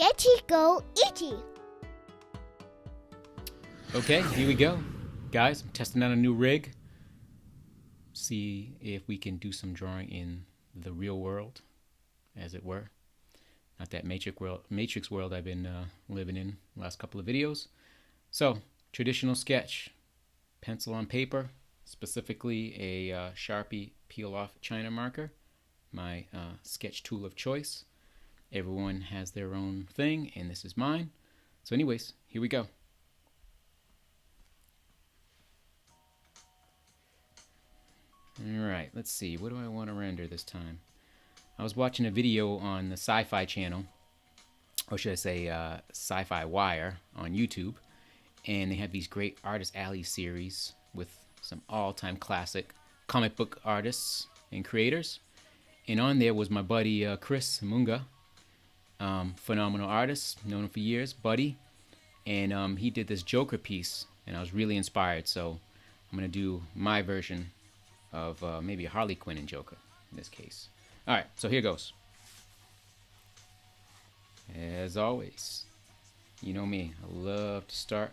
SketchyGOichie. Okay, here we go. Guys, I'm testing out a new rig. See if we can do some drawing in the real world, as it were. Not that matrix world I've been living in the last couple of videos. So, traditional sketch. Pencil on paper, specifically a Sharpie peel-off China marker. My sketch tool of choice. Everyone has their own thing, and this is mine. So anyways, here we go. Alright, let's see. What do I want to render this time? I was watching a video on the Sci-Fi channel, or should I say Sci-Fi Wire on YouTube, and they have these great Artist Alley series with some all-time classic comic book artists and creators. And on there was my buddy Chris Munga, phenomenal artist, known him for years, buddy. And he did this Joker piece, and I was really inspired. So I'm going to do my version of maybe a Harley Quinn and Joker in this case. All right, so here goes. As always, you know me, I love to start,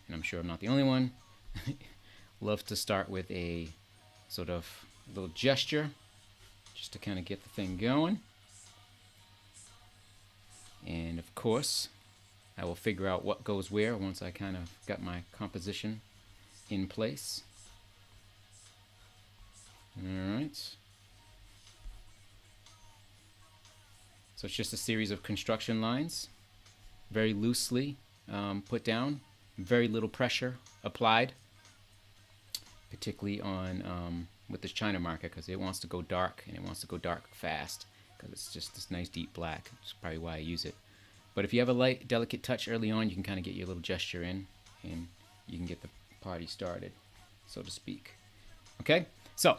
and I'm sure I'm not the only one, love to start with a sort of little gesture just to kind of get the thing going. And of course, I will figure out what goes where once I kind of got my composition in place. Alright. So it's just a series of construction lines, very loosely put down, very little pressure applied, particularly on with this China marker, because it wants to go dark, and it wants to go dark fast, because it's just this nice deep black. That's probably why I use it. But if you have a light, delicate touch early on, you can kind of get your little gesture in, and you can get the party started, so to speak. Okay, so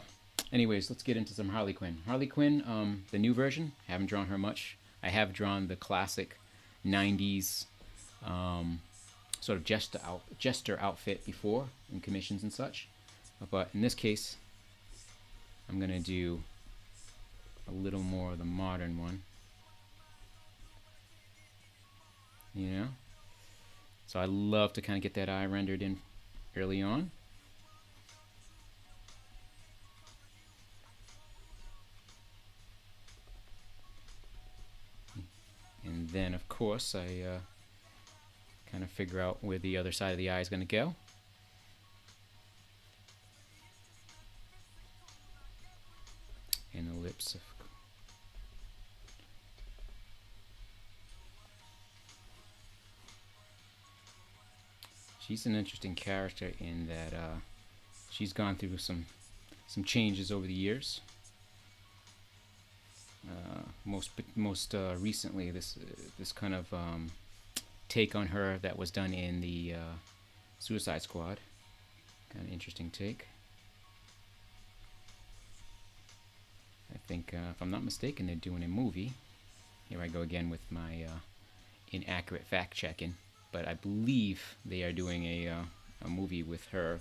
anyways, let's get into some Harley Quinn. Harley Quinn, the new version, haven't drawn her much. I have drawn the classic 90s sort of jester outfit before in commissions and such. But in this case, I'm going to do a little more of the modern one. You know? So I love to kind of get that eye rendered in early on. And then, of course, I kind of figure out where the other side of the eye is going to go. And the lips. She's an interesting character in that she's gone through some changes over the years. Most recently, this kind of take on her that was done in the Suicide Squad. Kind of interesting take. I think, if I'm not mistaken, they're doing a movie. Here I go again with my inaccurate fact checking, but I believe they are doing a movie with her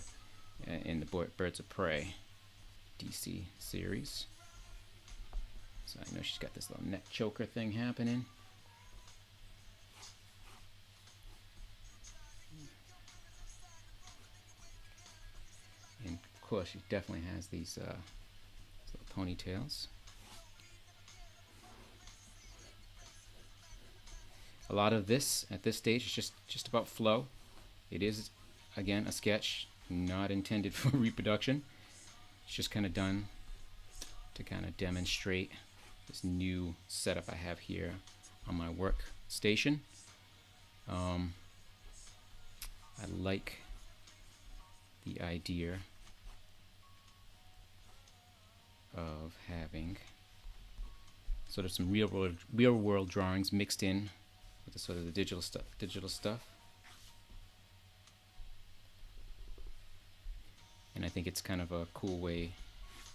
in the Birds of Prey DC series. So I know she's got this little neck choker thing happening. And of course, she definitely has these little ponytails. A lot of this at this stage is just about flow. It is, again, a sketch, not intended for reproduction. It's just kind of done to kind of demonstrate this new setup I have here on my workstation. I like the idea of having sort of some real world drawings mixed in with the sort of the digital stuff. And I think it's kind of a cool way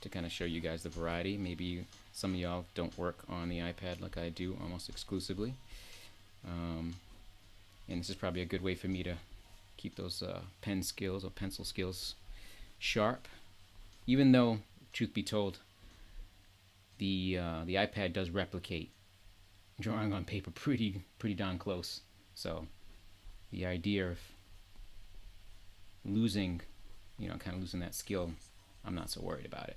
to kind of show you guys the variety. Maybe some of y'all don't work on the iPad like I do almost exclusively. And this is probably a good way for me to keep those pen skills or pencil skills sharp. Even though, truth be told, the iPad does replicate drawing on paper pretty darn close. So the idea of losing, kind of losing that skill, I'm not so worried about it.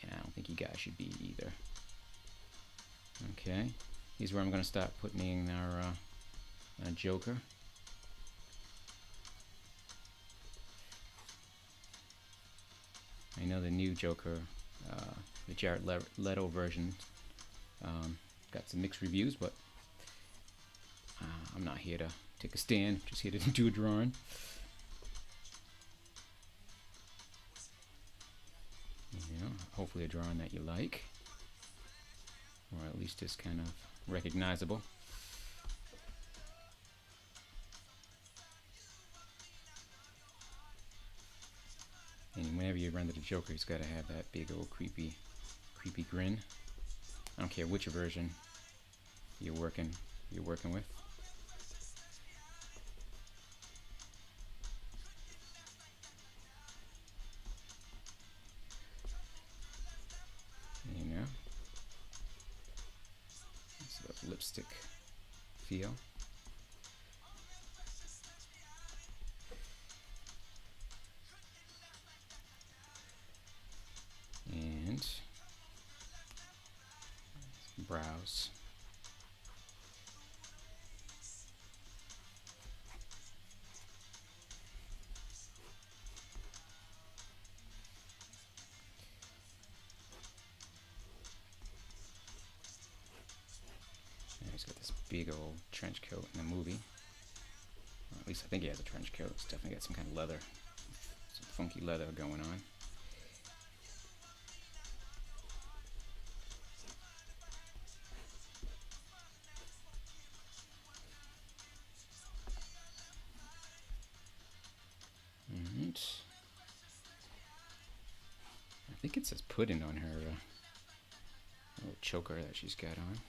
And I don't think you guys should be either. Okay, here's where I'm going to start putting in our Joker. I know the new Joker, the Jared Leto version, got some mixed reviews, but I'm not here to take a stand, just here to do a drawing. Hopefully a drawing that you like, or at least is kind of recognizable. And whenever you render the Joker, he's got to have that big old creepy grin. I don't care which version you're working with. It's a lipstick feel. And brows. And he's got this big old trench coat in the movie. Or at least I think he has a trench coat. It's definitely got some kind of leather, some funky leather going on. I think it says puddin on her little choker that she's got on.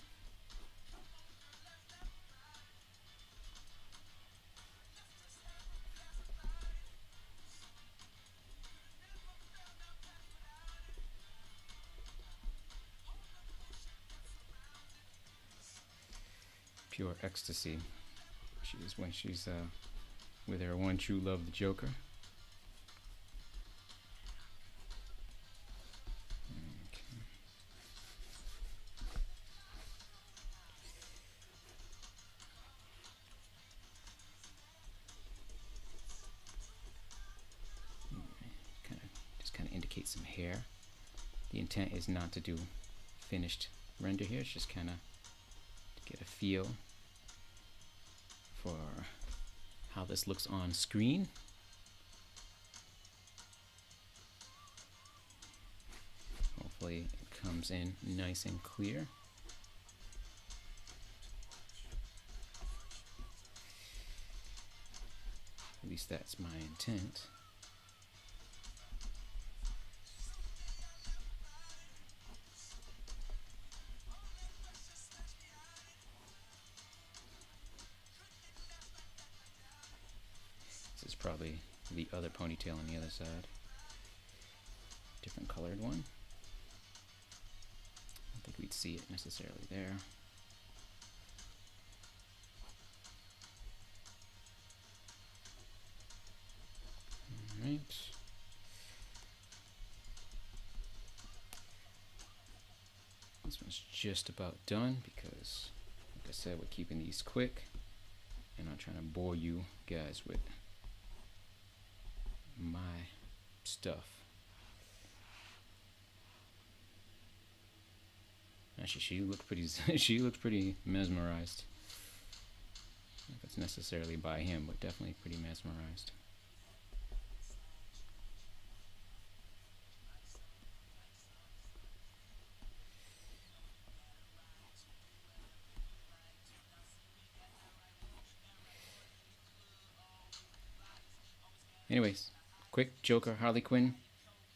Pure ecstasy. When she's with her one true love, the Joker. Kind of indicate some hair. The intent is not to do finished render here. It's just kind of to get a feel for how this looks on screen. Hopefully it comes in nice and clear. At least that's my intent. This is probably the other ponytail on the other side. Different colored one. I don't think we'd see it necessarily there. Alright. This one's just about done because, like I said, we're keeping these quick and not trying to bore you guys with my stuff. Actually, she looked pretty. She looked pretty mesmerized. I don't know if it's necessarily by him, but definitely pretty mesmerized. Anyways, quick Joker Harley Quinn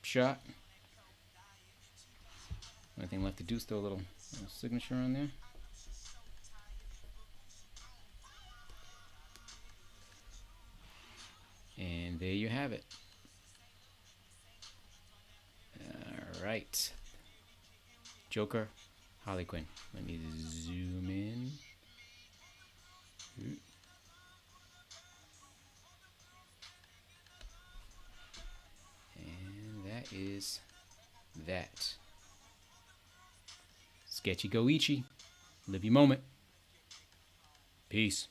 shot. Only thing left to do is throw a little signature on there. And there you have it. Alright. Joker, Harley Quinn. Let me zoom is that. SketchyGOichie. Live your moment. Peace.